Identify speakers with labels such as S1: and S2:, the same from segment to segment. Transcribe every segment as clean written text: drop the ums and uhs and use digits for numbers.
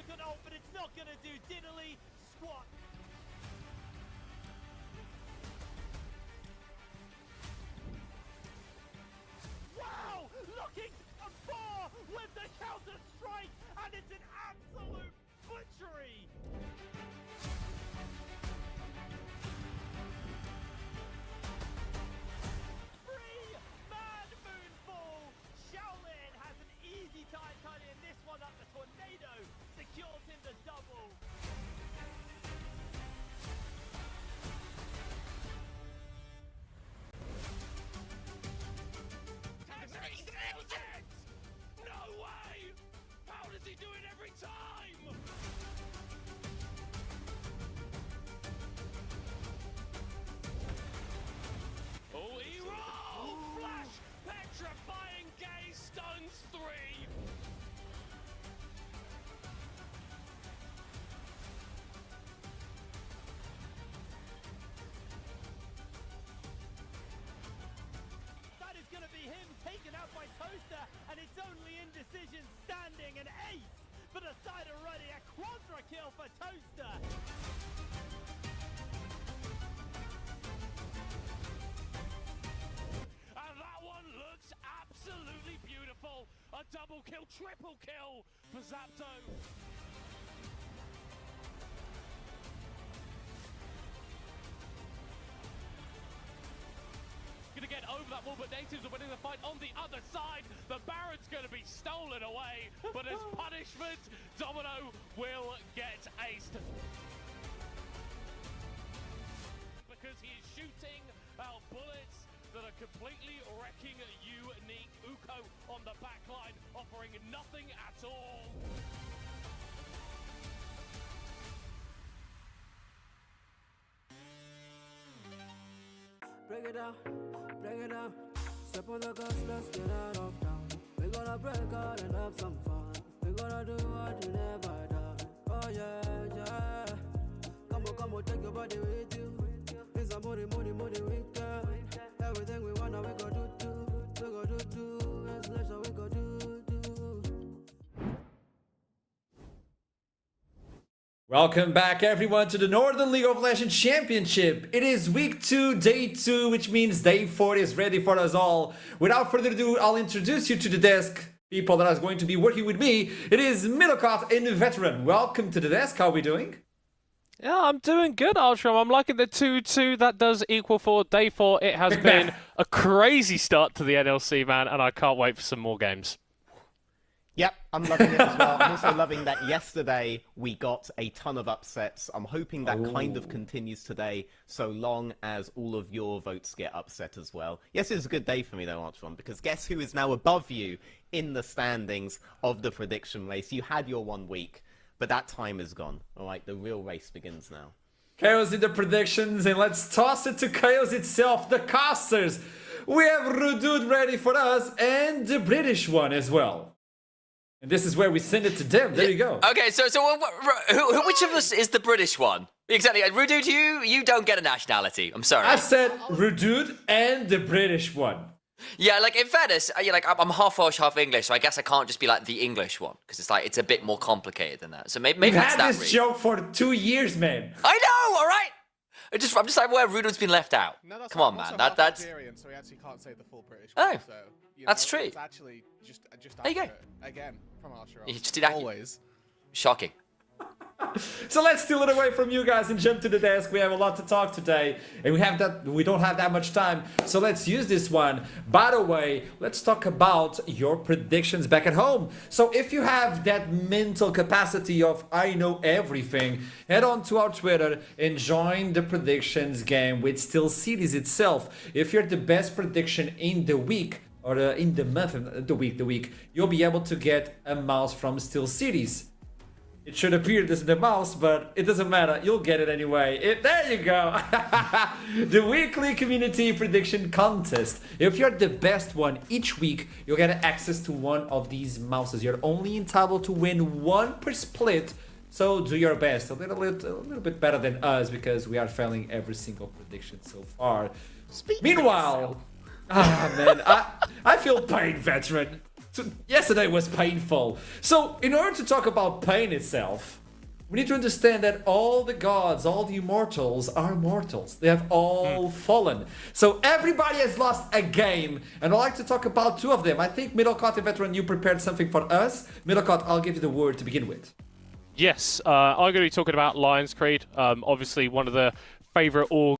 S1: like an ult, but it's not going to do diddly squat. Wow! Looking far with the counter strike, and it's an absolute butchery. Three-man moonfall. Shaolin has an easy time cutting this one up. The tornado secures him the double. He nails it! No way! How does he do it every time? Oh, he rolls! Flash! Petrifying gaze stuns 3! That is going to be him taken out by Toaster, and it's only indecision standing an ace for the side of Ruddy. A quadra kill for Toaster. And that one looks absolutely beautiful. A double kill, triple kill for Zapdo. Gonna get over that wall, but Natives are winning the fight on the other side. The Baron's gonna be stolen away, but as punishment, Domino will get aced. Because he is shooting out bullets that are completely wrecking Unique. Uko on the backline, offering nothing at all.
S2: Break it down, break it down. Step on the gas, let's get out of town. We gonna break out and have some fun. We gonna do what you never done. Oh yeah, yeah. Come on, take your body with you. It's a money weekend. Everything we wanna, we go do. We go do. It's leisure, we go do.
S3: Welcome back everyone to the Northern League of Legends Championship. It is week 2, day 2, which means day 4 is ready for us all. Without further ado, I'll introduce you to the desk. People that are going to be working with me. It is Middlecott and Veteran. Welcome to the desk. How are we doing?
S4: Yeah, I'm doing good, Arsham. I'm liking the 2-2. That does equal for day 4. It has been a crazy start to the NLC, man, and I can't wait for some more games.
S5: Yep, I'm loving it as well. I'm also loving that yesterday we got a ton of upsets. I'm hoping that kind of continues today, so long as all of your votes get upset as well. Yes, it's a good day for me though, Archon, because guess who is now above you in the standings of the prediction race? You had your 1 week, but that time is gone. All right, the real race begins now.
S3: Chaos in the predictions, and let's toss it to Chaos itself, the casters. We have Rudud ready for us, and the British one as well. And this is where we send it to them. There you go.
S6: Okay, so which of us is the British one? Exactly. Rudud, you don't get a nationality. I'm sorry.
S3: I said Rudud and the British one.
S6: Yeah, like in fairness, I'm half Welsh, half English, so I guess I can't just be like the English one because it's a bit more complicated than that. So maybe
S3: We've
S6: that's
S3: had
S6: that.
S3: this joke for 2 years, man.
S6: I know. All right. I'm just like where Rudud's been left out.
S7: No, that's
S6: Come on, man. That's.
S7: Nigerian, so we actually can't say the full British.
S6: Oh,
S7: one, so,
S6: that's true.
S7: It's actually just
S6: there you go.
S7: Again from Archer.
S6: You just did accurate.
S7: Always.
S6: Shocking.
S3: So let's steal it away from you guys and jump to the desk. We have a lot to talk today, and we don't have that much time, so let's use this one. By the way, let's talk about your predictions back at home. So if you have that mental capacity of I know everything, head on to our Twitter and join the predictions game with Steel Cities itself. If you're the best prediction in the week, or in the month, the week, you'll be able to get a mouse from Steel Cities. It should appear this in the mouse, but it doesn't matter. You'll get it anyway. There you go. The weekly community prediction contest. If you're the best one each week, you'll get access to one of these mouses. You're only entitled to win 1 per split. So do your best. A little bit better than us because we are failing every single prediction so far. Meanwhile, man, I feel pain, Veteran. Yesterday was painful. So, in order to talk about pain itself, we need to understand that all the gods, all the immortals are mortals. They have all fallen. So everybody has lost a game. And I'd like to talk about two of them. I think Middlecott and Veteran, you prepared something for us. Middlecott, I'll give you the word to begin with.
S4: Yes, I'm going to be talking about Lions Creed. Obviously, one of the favorite orgs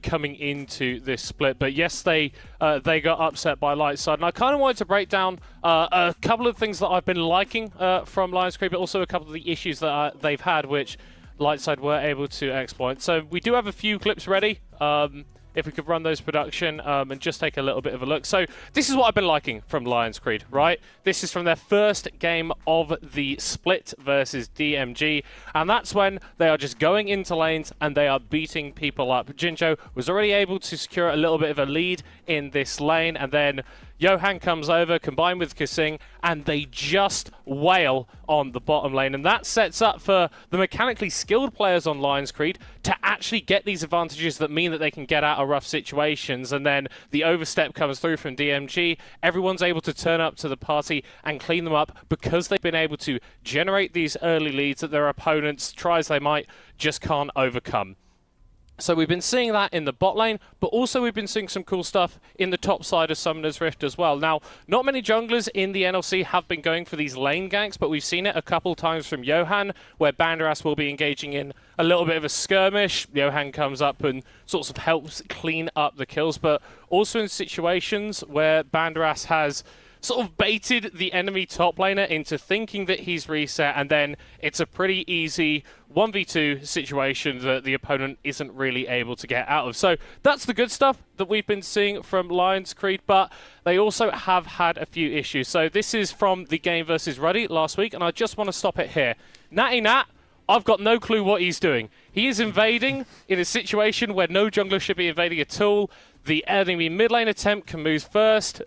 S4: coming into this split. But yes, they got upset by Lightside. And I kind of wanted to break down a couple of things that I've been liking from Lions Creed, but also a couple of the issues that they've had, which Lightside were able to exploit. So we do have a few clips ready. If we could run those production and just take a little bit of a look. So this is what I've been liking from Lions Creed, right? This is from their first game of the split versus DMG, and that's when they are just going into lanes and they are beating people up. Jinjo was already able to secure a little bit of a lead in this lane, and then Johan comes over, combined with Kasing, and they just wail on the bottom lane. And that sets up for the mechanically skilled players on Lions Creed to actually get these advantages that mean that they can get out of rough situations. And then the overstep comes through from DMG. Everyone's able to turn up to the party and clean them up because they've been able to generate these early leads that their opponents, try as they might, just can't overcome. So we've been seeing that in the bot lane, but also we've been seeing some cool stuff in the top side of Summoner's Rift as well. Now, not many junglers in the NLC have been going for these lane ganks, but we've seen it a couple times from Johan, where Banderas will be engaging in a little bit of a skirmish. Johan comes up and sort of helps clean up the kills, but also in situations where Banderas has sort of baited the enemy top laner into thinking that he's reset, and then it's a pretty easy 1v2 situation that the opponent isn't really able to get out of. So that's the good stuff that we've been seeing from Lions Creed, but they also have had a few issues. So this is from the game versus Ruddy last week, and I just want to stop it here. Natty Nat, I've got no clue what he's doing. He is invading in a situation where no jungler should be invading at all. The enemy mid lane attempt can move first.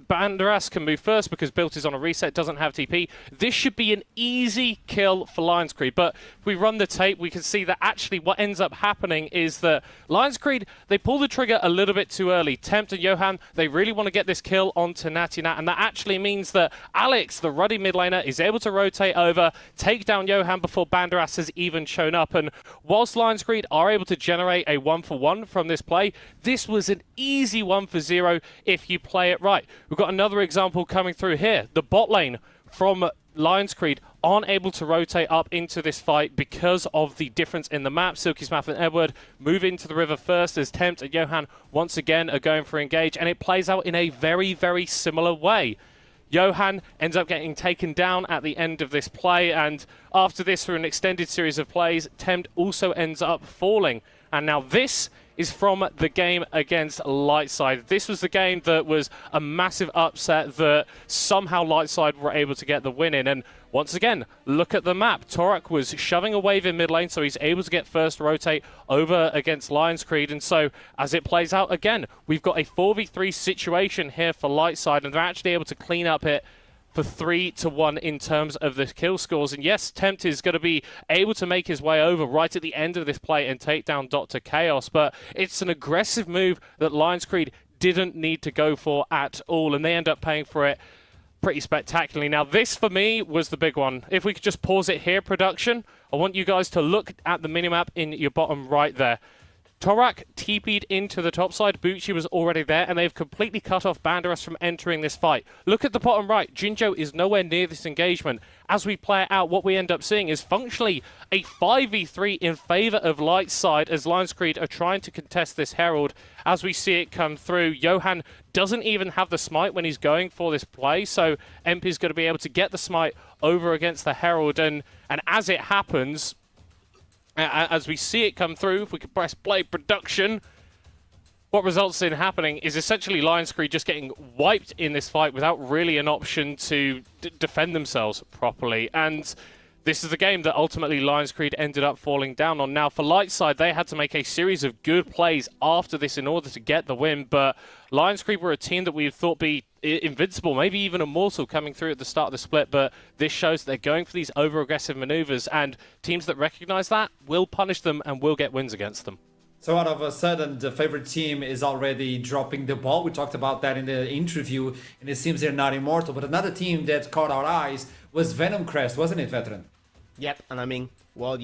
S4: Banderas can move first because Built is on a reset, doesn't have TP. This should be an easy kill for Lions Creed, but if we run the tape, we can see that actually what ends up happening is that Lions Creed, they pull the trigger a little bit too early. Tempt and Johan, they really want to get this kill onto Natty Nat, and that actually means that Alex, the Ruddy mid laner, is able to rotate over, take down Johan before Banderas has even shown up, and whilst Lions Creed are able to generate a 1-for-1 from this play, this was an easy 1-for-0 if you play it right. We've got another example coming through here. The bot lane from Lions Creed aren't able to rotate up into this fight because of the difference in the map. Silky Smath and Edward move into the river first as Tempt and Johan once again are going for engage, and it plays out in a very, very similar way. Johan ends up getting taken down at the end of this play, and after this, through an extended series of plays, Tempt also ends up falling. And now this is from the game against Lightside. This was the game that was a massive upset that somehow Lightside were able to get the win in. And once again, look at the map. Torak was shoving a wave in mid lane, so he's able to get first rotate over against Lions Creed. And so as it plays out again, we've got a 4v3 situation here for Lightside, and they're actually able to clean up it for 3-1 in terms of the kill scores. And yes, Tempt is going to be able to make his way over right at the end of this play and take down Dr. Chaos, but it's an aggressive move that Lions Creed didn't need to go for at all, and they end up paying for it pretty spectacularly. Now this for me was the big one. If we could just pause it here, production, I want you guys to look at the minimap in your bottom right there. Torak TP'd into the top side, Bucci was already there, and they've completely cut off Banderas from entering this fight. Look at the bottom right, Jinjo is nowhere near this engagement. As we play it out, what we end up seeing is functionally a 5v3 in favour of Lightside as Lions Creed are trying to contest this Herald. As we see it come through, Johan doesn't even have the smite when he's going for this play, so MP's going to be able to get the smite over against the Herald, and as it happens, as we see it come through, if we could press play production, what results in happening is essentially Lions Creed just getting wiped in this fight without really an option to defend themselves properly. And this is the game that ultimately Lions Creed ended up falling down on. Now, for Lightside, they had to make a series of good plays after this in order to get the win, but Lions Creed were a team that we thought be invincible, maybe even immortal coming through at the start of the split, but this shows that they're going for these over-aggressive maneuvers, and teams that recognize that will punish them and will get wins against them.
S3: So out of a sudden, the favorite team is already dropping the ball. We talked about that in the interview, and it seems they're not immortal. But another team that caught our eyes was Venom Crest, wasn't it, Veteran?
S5: Yep, and I mean, while